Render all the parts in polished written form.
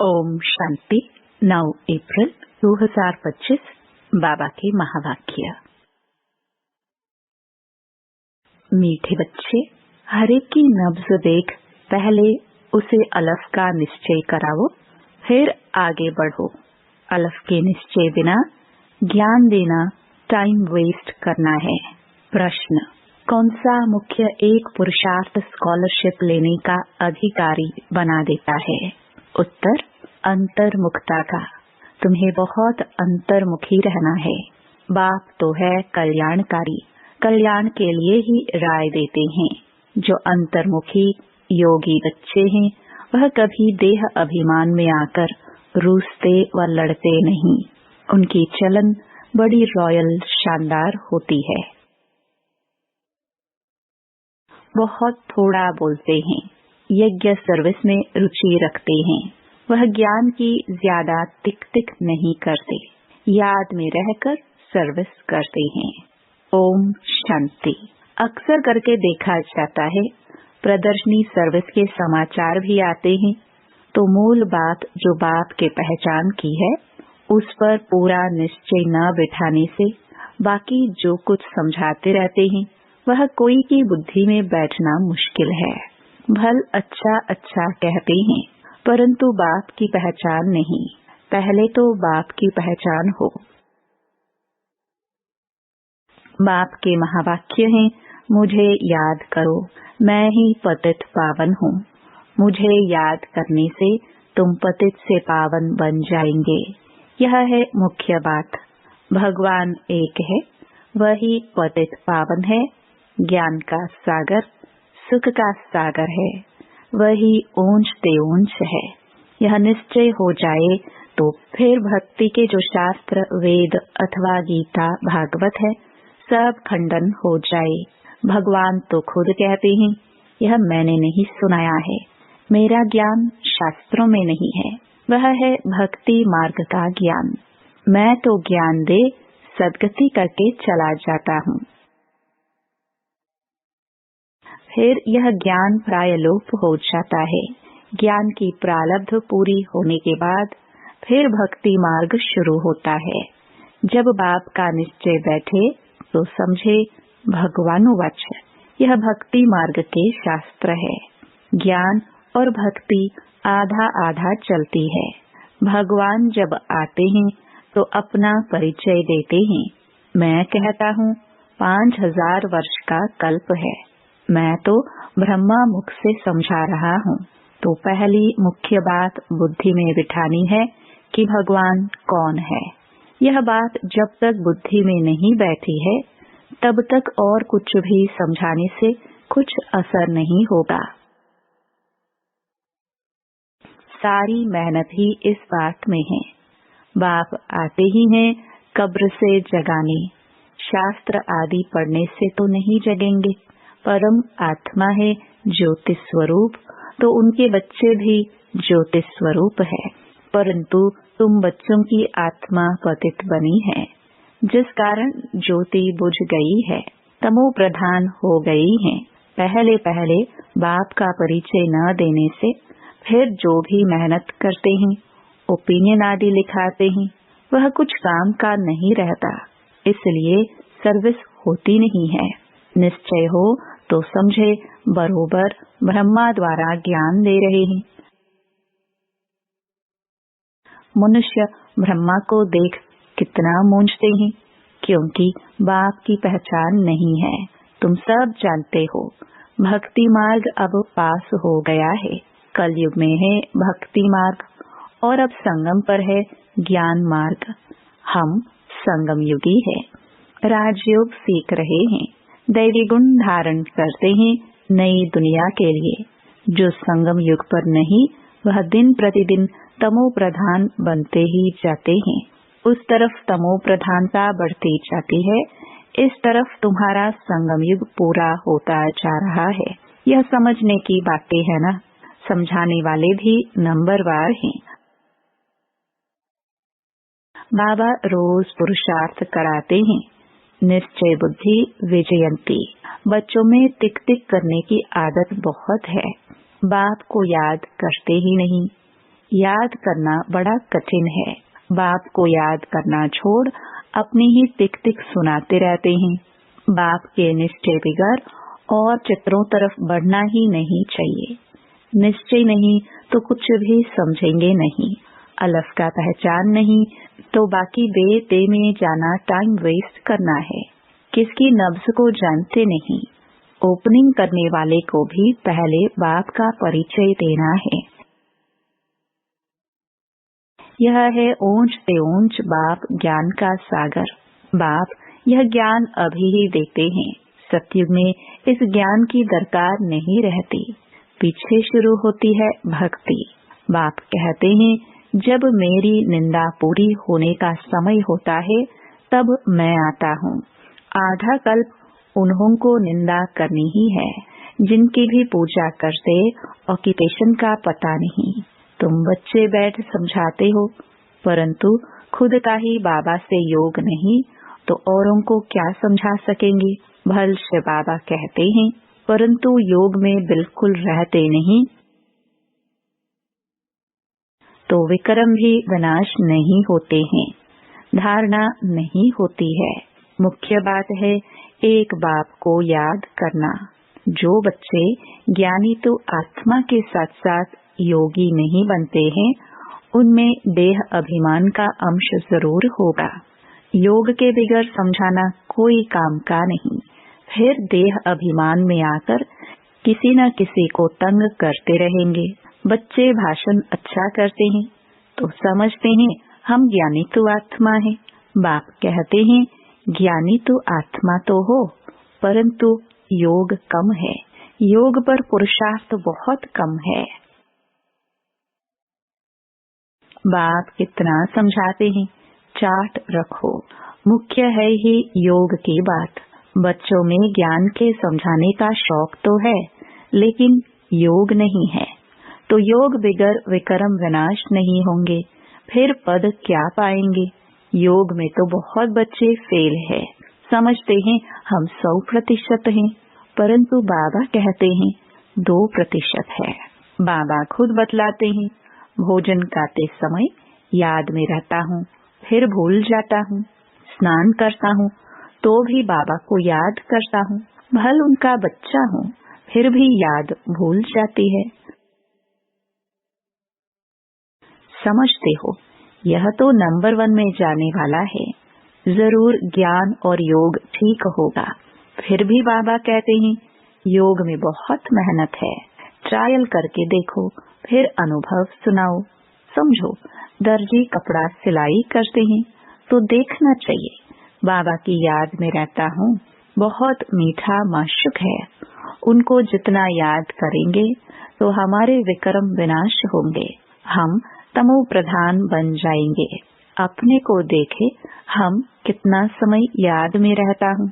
ओम शांति 9 अप्रैल 2025 बाबा के महावाक्य। मीठे बच्चे, हर एक की नब्ज देख पहले उसे अलफ का निश्चय कराओ, फिर आगे बढ़ो। अलफ के निश्चय बिना ज्ञान देना टाइम वेस्ट करना है। प्रश्न: कौन सा मुख्य एक पुरुषार्थ स्कॉलरशिप लेने का अधिकारी बना देता है? उत्तर: अंतर्मुखता का। तुम्हें बहुत अंतर्मुखी रहना है। बाप तो है कल्याणकारी, कल्याण के लिए ही राय देते हैं। जो अंतर्मुखी योगी बच्चे हैं वह कभी देह अभिमान में आकर रूसते व लड़ते नहीं। उनकी चलन बड़ी रॉयल शानदार होती है। बहुत थोड़ा बोलते हैं, यज्ञ सर्विस में रुचि रखते हैं। वह ज्ञान की ज्यादा टिक टिक नहीं करते, याद में रहकर सर्विस करते हैं। ओम शांति। अक्सर करके देखा जाता है, प्रदर्शनी सर्विस के समाचार भी आते हैं तो मूल बात जो बाप के पहचान की है उस पर पूरा निश्चय न बिठाने से बाकी जो कुछ समझाते रहते हैं वह कोई की बुद्धि में बैठना मुश्किल है। भल अच्छा अच्छा कहते हैं परंतु बाप की पहचान नहीं। पहले तो बाप की पहचान हो। बाप के महावाक्य हैं, मुझे याद करो, मैं ही पतित पावन हूँ। मुझे याद करने से तुम पतित से पावन बन जाएंगे। यह है मुख्य बात। भगवान एक है, वही पतित पावन है। ज्ञान का सागर, सुख का सागर है, वही ऊंच ते ऊंच है। यह निश्चय हो जाए तो फिर भक्ति के जो शास्त्र वेद अथवा गीता भागवत है सब खंडन हो जाए। भगवान तो खुद कहते हैं, यह मैंने नहीं सुनाया है, मेरा ज्ञान शास्त्रों में नहीं है, वह है भक्ति मार्ग का ज्ञान। मैं तो ज्ञान दे सदगति करके चला जाता हूँ। फिर यह ज्ञान प्राय लोप हो जाता है। ज्ञान की प्रारब्ध पूरी होने के बाद फिर भक्ति मार्ग शुरू होता है। जब बाप का निश्चय बैठे तो समझे भगवानुवाच, यह भक्ति मार्ग के शास्त्र है। ज्ञान और भक्ति आधा आधा चलती है। भगवान जब आते हैं तो अपना परिचय देते हैं। मैं कहता हूँ 5000 वर्ष का कल्प है। मैं तो ब्रह्मा मुख से समझा रहा हूँ। तो पहली मुख्य बात बुद्धि में बिठानी है कि भगवान कौन है। यह बात जब तक बुद्धि में नहीं बैठी है तब तक और कुछ भी समझाने से कुछ असर नहीं होगा। सारी मेहनत ही इस बात में है। बाप आते ही हैं कब्र से जगाने। शास्त्र आदि पढ़ने से तो नहीं जगेंगे। परम आत्मा है ज्योति स्वरूप, तो उनके बच्चे भी ज्योति स्वरूप है। परंतु तुम बच्चों की आत्मा पतित बनी है, जिस कारण ज्योति बुझ गई है, तमो प्रधान हो गई है। पहले पहले बाप का परिचय न देने से फिर जो भी मेहनत करते हैं, ओपिनियन आदि लिखाते हैं, वह कुछ काम का नहीं रहता। इसलिए सर्विस होती नहीं है। निश्चय हो तो समझे बरोबर ब्रह्मा द्वारा ज्ञान दे रहे हैं। मनुष्य ब्रह्मा को देख कितना मूंझते हैं, क्योंकि बाप की पहचान नहीं है। तुम सब जानते हो भक्ति मार्ग अब पास हो गया है। कलयुग में है भक्ति मार्ग और अब संगम पर है ज्ञान मार्ग। हम संगम युगी है, राजयोग सीख रहे हैं, दैवी गुण धारण करते हैं नई दुनिया के लिए। जो संगम युग पर नहीं वह दिन प्रतिदिन तमो प्रधान बनते ही जाते हैं। उस तरफ तमो प्रधानता बढ़ती जाती है, इस तरफ तुम्हारा संगम युग पूरा होता जा रहा है। यह समझने की बातें है ना। समझाने वाले भी नंबरवार हैं। बाबा रोज पुरुषार्थ कराते हैं। निश्चय बुद्धि विजयंती। बच्चों में टिक टिक करने की आदत बहुत है। बाप को याद करते ही नहीं। याद करना बड़ा कठिन है। बाप को याद करना छोड़ अपनी ही टिक टिक सुनाते रहते हैं। बाप के निश्चय बिगड़ और चित्रों तरफ बढ़ना ही नहीं चाहिए। निश्चय नहीं तो कुछ भी समझेंगे नहीं। अलफ का पहचान नहीं तो बाकी बे में जाना टाइम वेस्ट करना है। किसकी नब्ज को जानते नहीं। ओपनिंग करने वाले को भी पहले बाप का परिचय देना है। यह है ऊंच से ऊंच बाप ज्ञान का सागर। बाप यह ज्ञान अभी ही देते हैं। सतयुग में इस ज्ञान की दरकार नहीं रहती। पीछे शुरू होती है भक्ति। बाप कहते हैं जब मेरी निंदा पूरी होने का समय होता है तब मैं आता हूँ। आधा कल्प उन्हों को निंदा करनी ही है जिनकी भी पूजा करते ऑक्यूपेशन का पता नहीं। तुम बच्चे बैठ समझाते हो परंतु खुद का ही बाबा से योग नहीं तो औरों को क्या समझा सकेंगे। भलसे बाबा कहते हैं परंतु योग में बिल्कुल रहते नहीं तो विक्रम भी विनाश नहीं होते हैं। धारणा नहीं होती है। मुख्य बात है एक बाप को याद करना। जो बच्चे ज्ञानी तो आत्मा के साथ साथ योगी नहीं बनते हैं उनमें देह अभिमान का अंश जरूर होगा। योग के बिगड़ समझाना कोई काम का नहीं। फिर देह अभिमान में आकर किसी न किसी को तंग करते रहेंगे। बच्चे भाषण अच्छा करते हैं तो समझते हैं हम ज्ञानी तो आत्मा है। बाप कहते हैं ज्ञानी तो आत्मा तो हो परंतु योग कम है। योग पर पुरुषार्थ बहुत कम है। बाप कितना समझाते हैं चार्ट रखो। मुख्य है ही योग की बात। बच्चों में ज्ञान के समझाने का शौक तो है लेकिन योग नहीं है तो योग बिगड़ विक्रम विनाश नहीं होंगे। फिर पद क्या पाएंगे। योग में तो बहुत बच्चे फेल है। समझते हैं हम 100% हैं परंतु बाबा कहते हैं 2% है। बाबा खुद बतलाते हैं भोजन खाते समय याद में रहता हूँ फिर भूल जाता हूँ। स्नान करता हूँ तो भी बाबा को याद करता हूँ। भल उनका बच्चा हूँ फिर भी याद भूल जाती है। समझते हो यह तो नंबर 1 में जाने वाला है। जरूर ज्ञान और योग ठीक होगा। फिर भी बाबा कहते हैं योग में बहुत मेहनत है। ट्रायल करके देखो फिर अनुभव सुनाओ। समझो दर्जी कपड़ा सिलाई करते हैं तो देखना चाहिए। बाबा की याद में रहता हूँ। बहुत मीठा माशुक है। उनको जितना याद करेंगे तो हमारे विक्रम विनाश होंगे। हम तमो प्रधान बन जाएंगे। अपने को देखे हम कितना समय याद में रहता हूँ।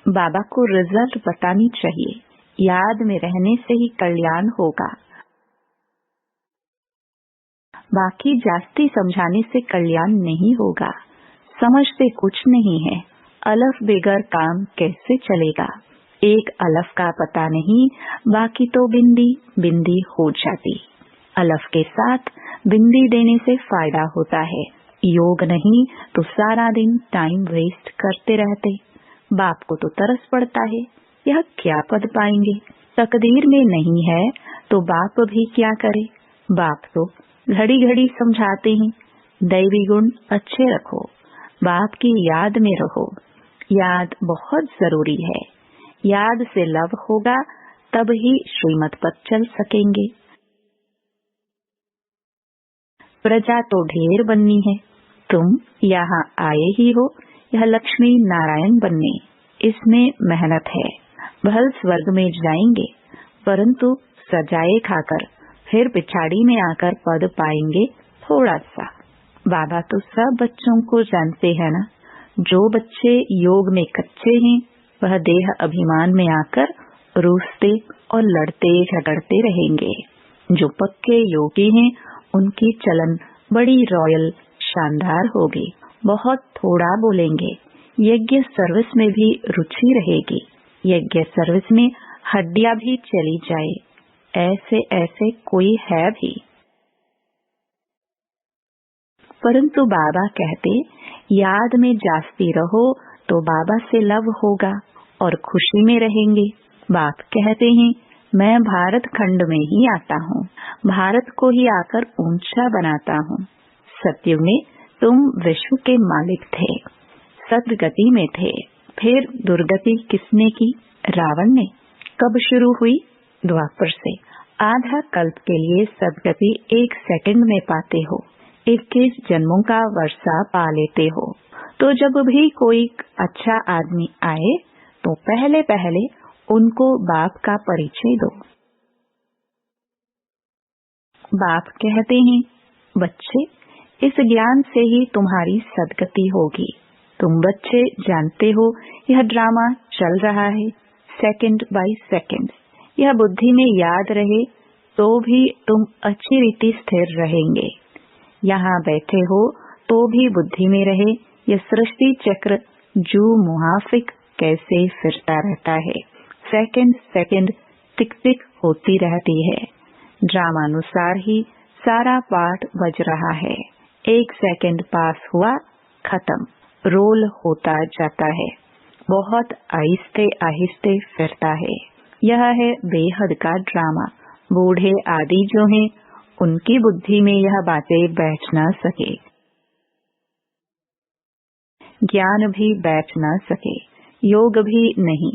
बाबा को रिजल्ट बतानी चाहिए। याद में रहने से ही कल्याण होगा। बाकी जास्ती समझाने से कल्याण नहीं होगा। समझते कुछ नहीं है। अलफ बेगर काम कैसे चलेगा। एक अलफ का पता नहीं बाकी तो बिंदी बिंदी हो जाती। अलफ के साथ बिंदी देने से फायदा होता है। योग नहीं तो सारा दिन टाइम वेस्ट करते रहते। बाप को तो तरस पड़ता है यह क्या पद पाएंगे। तकदीर में नहीं है तो बाप भी क्या करे। बाप तो घड़ी घड़ी समझाते हैं दैवी गुण अच्छे रखो। बाप की याद में रहो। याद बहुत जरूरी है। याद से लव होगा तब ही श्रीमत पर चल सकेंगे। प्रजा तो ढेर बननी है। तुम यहाँ आए ही हो यह लक्ष्मी नारायण बनने। इसमें मेहनत है। भल स्वर्ग में जाएंगे परंतु सजाए खाकर फिर पिछाड़ी में आकर पद पाएंगे थोड़ा सा। बाबा तो सब बच्चों को जानते हैं ना। जो बच्चे योग में कच्चे हैं वह देह अभिमान में आकर रूसते और लड़ते झगड़ते रहेंगे। जो पक्के योगी हैं उनकी चलन बड़ी रॉयल शानदार होगी। बहुत थोड़ा बोलेंगे। यज्ञ सर्विस में भी रुचि रहेगी। यज्ञ सर्विस में हड्डियां भी चली जाए ऐसे ऐसे कोई है भी। परंतु बाबा कहते याद में जास्ती रहो तो बाबा से लव होगा और खुशी में रहेंगे। बाप कहते हैं मैं भारत खंड में ही आता हूँ, भारत को ही आकर ऊंचा बनाता हूँ। सत्युग में तुम विश्व के मालिक थे, सदगति में थे, फिर दुर्गति किसने की? रावण ने। कब शुरू हुई? द्वापर से। आधा कल्प के लिए सदगति 1 सेकंड में पाते हो, 21 जन्मों का वर्षा पा लेते हो। तो जब भी कोई अच्छा आदमी आए तो पहले पहले उनको बाप का परिचय दो। बाप कहते हैं बच्चे, इस ज्ञान से ही तुम्हारी सदगति होगी। तुम बच्चे जानते हो यह ड्रामा चल रहा है सेकंड बाय सेकंड। यह बुद्धि में याद रहे तो भी तुम अच्छी रीति स्थिर रहेंगे। यहाँ बैठे हो तो भी बुद्धि में रहे यह सृष्टि चक्र जो मुहाफिक कैसे फिरता रहता है, सेकंड सेकंड टिक टिक होती रहती है। ड्रामानुसार ही सारा पाठ बज रहा है। 1 सेकंड पास हुआ, खत्म, रोल होता जाता है, बहुत आहिस्ते आहिस्ते फिरता है। यह है बेहद का ड्रामा। बूढ़े आदि जो हैं उनकी बुद्धि में यह बातें बैठ न सके, ज्ञान भी बैठ न सके, योग भी नहीं,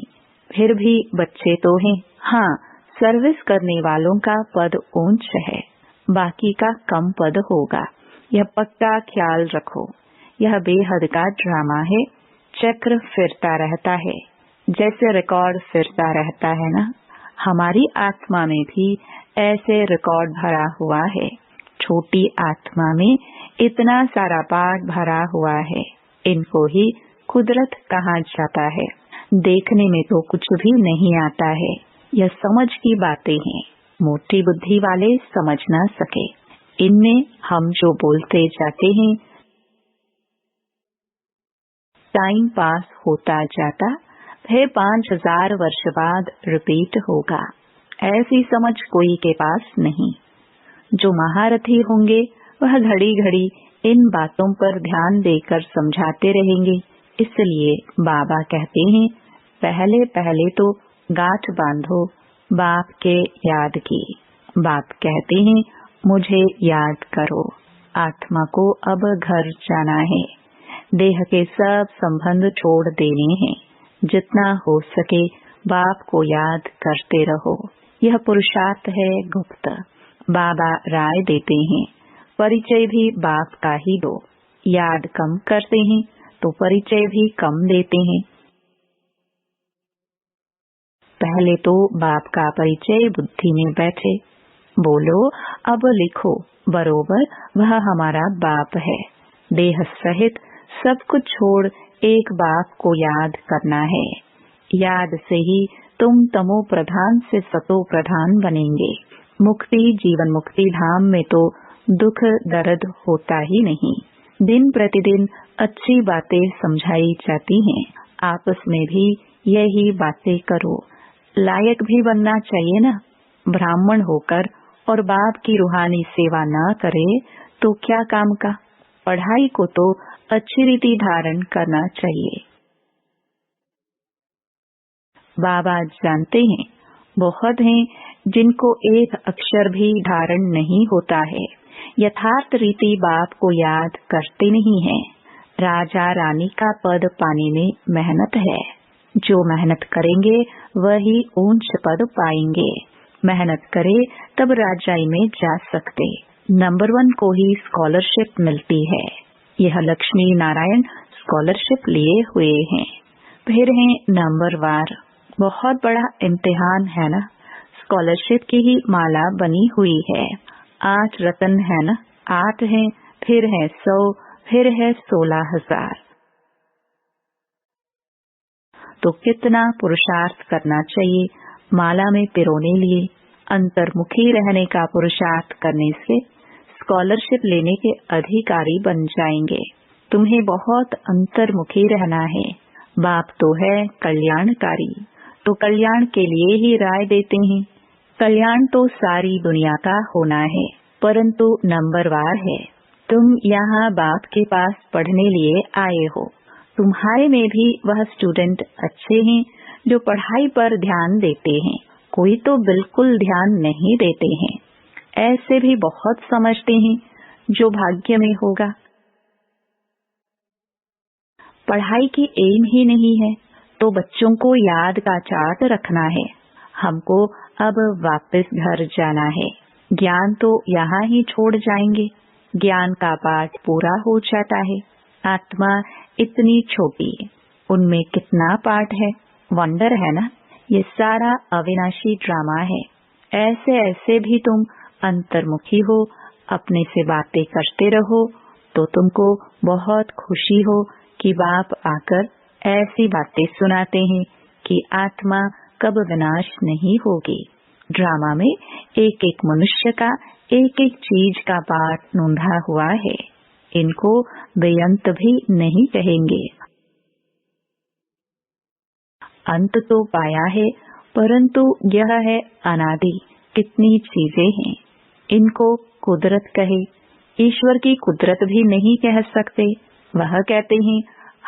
फिर भी बच्चे तो हैं। हाँ, सर्विस करने वालों का पद ऊंच है, बाकी का कम पद होगा, यह पक्का ख्याल रखो। यह बेहद का ड्रामा है, चक्र फिरता रहता है, जैसे रिकॉर्ड फिरता रहता है ना। हमारी आत्मा में भी ऐसे रिकॉर्ड भरा हुआ है। छोटी आत्मा में इतना सारा पाठ भरा हुआ है, इनको ही कुदरत कहा जाता है। देखने में तो कुछ भी नहीं आता है, यह समझ की बातें हैं। मोटी बुद्धि वाले समझ ना सके। इनमें हम जो बोलते जाते हैं टाइम पास होता जाता, फिर 5000 वर्ष बाद रिपीट होगा। ऐसी समझ कोई के पास नहीं। जो महारथी होंगे वह घड़ी घड़ी इन बातों पर ध्यान देकर समझाते रहेंगे। इसलिए बाबा कहते हैं पहले पहले तो गांठ बांधो बाप के याद की। बाप कहते हैं मुझे याद करो। आत्मा को अब घर जाना है, देह के सब संबंध छोड़ देने हैं। जितना हो सके बाप को याद करते रहो। यह पुरुषार्थ है गुप्त। बाबा राय देते हैं, परिचय भी बाप का ही दो। याद कम करते हैं तो परिचय भी कम देते हैं। पहले तो बाप का परिचय बुद्धि में बैठे, बोलो अब लिखो बरोबर वह हमारा बाप है। देह सहित सब कुछ छोड़ एक बाप को याद करना है। याद से ही तुम तमो प्रधान से सतो प्रधान बनेंगे। मुक्ति जीवन मुक्ति धाम में तो दुख दर्द होता ही नहीं। दिन प्रतिदिन अच्छी बातें समझाई जाती हैं। आपस में भी यही बातें करो। लायक भी बनना चाहिए ना। ब्राह्मण होकर और बाप की रूहानी सेवा न करे तो क्या काम का। पढ़ाई को तो अच्छी रीति धारण करना चाहिए। बाबा जानते हैं बहुत हैं जिनको एक अक्षर भी धारण नहीं होता है। यथार्थ रीति बाप को याद करते नहीं हैं। राजा रानी का पद पाने में मेहनत है। जो मेहनत करेंगे वही ऊंच पद पाएंगे। मेहनत करे तब राजाई में जा सकते। नंबर 1 को ही स्कॉलरशिप मिलती है। यह लक्ष्मी नारायण स्कॉलरशिप लिए हुए हैं। फिर हैं नंबर वार। बहुत बड़ा इम्तिहान है ना। स्कॉलरशिप की ही माला बनी हुई है। 8 रतन है ना। 8 हैं, फिर है 100, फिर है 16,000। तो कितना पुरुषार्थ करना चाहिए माला में पिरोने लिए। अंतर्मुखी रहने का पुरुषार्थ करने से स्कॉलरशिप लेने के अधिकारी बन जाएंगे। तुम्हें बहुत अंतर्मुखी रहना है। बाप तो है कल्याणकारी, तो कल्याण के लिए ही राय देते हैं। कल्याण तो सारी दुनिया का होना है, परंतु नंबरवार है। तुम यहाँ बाप के पास पढ़ने लिए आए हो। तुम्हारे में भी वह स्टूडेंट अच्छे हैं जो पढ़ाई पर ध्यान देते हैं, कोई तो बिल्कुल ध्यान नहीं देते हैं। ऐसे भी बहुत समझते हैं जो भाग्य में होगा। पढ़ाई की एम ही नहीं है तो बच्चों को याद का चार्ट रखना है। हमको अब वापस घर जाना है। ज्ञान तो यहाँ ही छोड़ जाएंगे। ज्ञान का पाठ पूरा हो जाता है। आत्मा इतनी छोटी, उनमें कितना पाठ है। वंडर है ना। ये सारा अविनाशी ड्रामा है। ऐसे ऐसे भी तुम अंतर्मुखी हो, अपने से बातें करते रहो तो तुमको बहुत खुशी हो कि बाप आकर ऐसी बातें सुनाते हैं कि आत्मा कब विनाश नहीं होगी। ड्रामा में एक एक मनुष्य का एक एक चीज का पाठ नोंधा हुआ है। इनको बेअंत भी नहीं कहेंगे। अंत तो पाया है, परंतु यह है अनादि। कितनी चीजें हैं। इनको कुदरत कहे। ईश्वर की कुदरत भी नहीं कह सकते। वह कहते हैं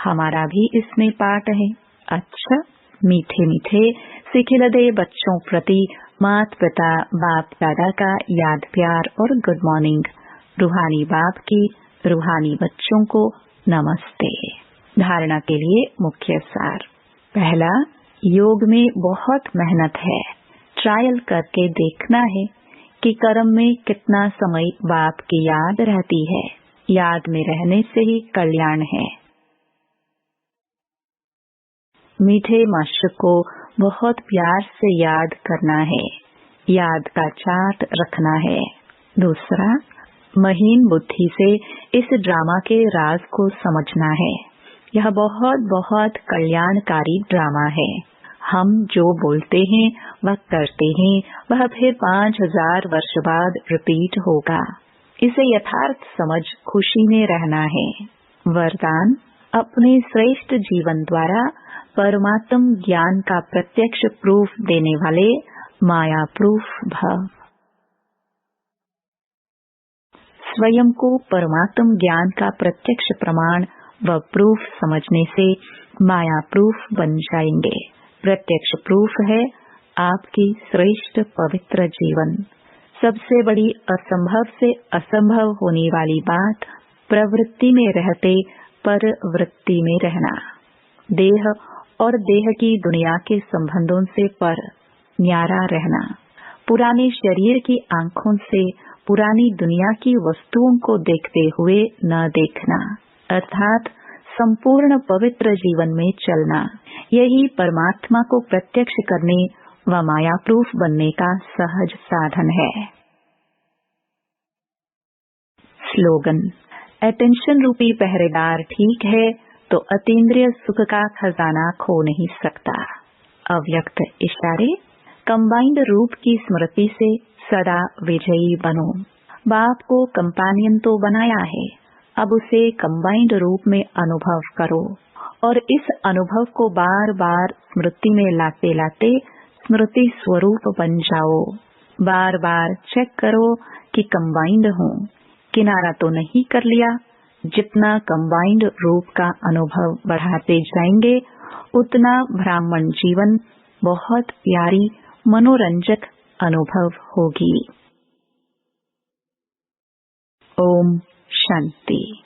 हमारा भी इसमें पाठ है। अच्छा, मीठे मीठे सिखिलदे बच्चों प्रति माता पिता बाप दादा का याद प्यार और गुड मॉर्निंग। रूहानी बाप की रूहानी बच्चों को नमस्ते। धारणा के लिए मुख्य सार। पहला, योग में बहुत मेहनत है। ट्रायल करके देखना है कि कर्म में कितना समय बाप की याद रहती है। याद में रहने से ही कल्याण है। मीठे मास्टर को बहुत प्यार से याद करना है। याद का चार्ट रखना है। दूसरा, महीन बुद्धि से इस ड्रामा के राज को समझना है। यह बहुत बहुत कल्याणकारी ड्रामा है। हम जो बोलते हैं वह करते हैं, वह फिर 5000 वर्ष बाद रिपीट होगा। इसे यथार्थ समझ खुशी में रहना है। वरदान, अपने श्रेष्ठ जीवन द्वारा परमात्म ज्ञान का प्रत्यक्ष प्रूफ देने वाले माया प्रूफ भव। स्वयं को परमात्म ज्ञान का प्रत्यक्ष प्रमाण व प्रूफ समझने से माया प्रूफ बन जाएंगे। प्रत्यक्ष प्रूफ है आपकी श्रेष्ठ पवित्र जीवन। सबसे बड़ी असंभव से असंभव होने वाली बात प्रवृत्ति में रहते पर वृत्ति में रहना। देह और देह की दुनिया के संबंधों से पर न्यारा रहना। पुराने शरीर की आंखों से पुरानी दुनिया की वस्तुओं को देखते हुए न देखना, अर्थात संपूर्ण पवित्र जीवन में चलना। यही परमात्मा को प्रत्यक्ष करने व माया प्रूफ बनने का सहज साधन है। स्लोगन, अटेंशन रूपी पहरेदार ठीक है तो अतीन्द्रिय सुख का खजाना खो नहीं सकता। अव्यक्त इशारे, कंबाइंड रूप की स्मृति से सदा विजयी बनो। बाप को कंपेनियन तो बनाया है, अब उसे कंबाइंड रूप में अनुभव करो और इस अनुभव को बार बार स्मृति में लाते लाते स्मृति स्वरूप बन जाओ। बार बार चेक करो कि कंबाइंड हूँ, किनारा तो नहीं कर लिया। जितना कंबाइंड रूप का अनुभव बढ़ाते जाएंगे उतना ब्राह्मण जीवन बहुत प्यारी मनोरंजक अनुभव होगी। ओम शांति।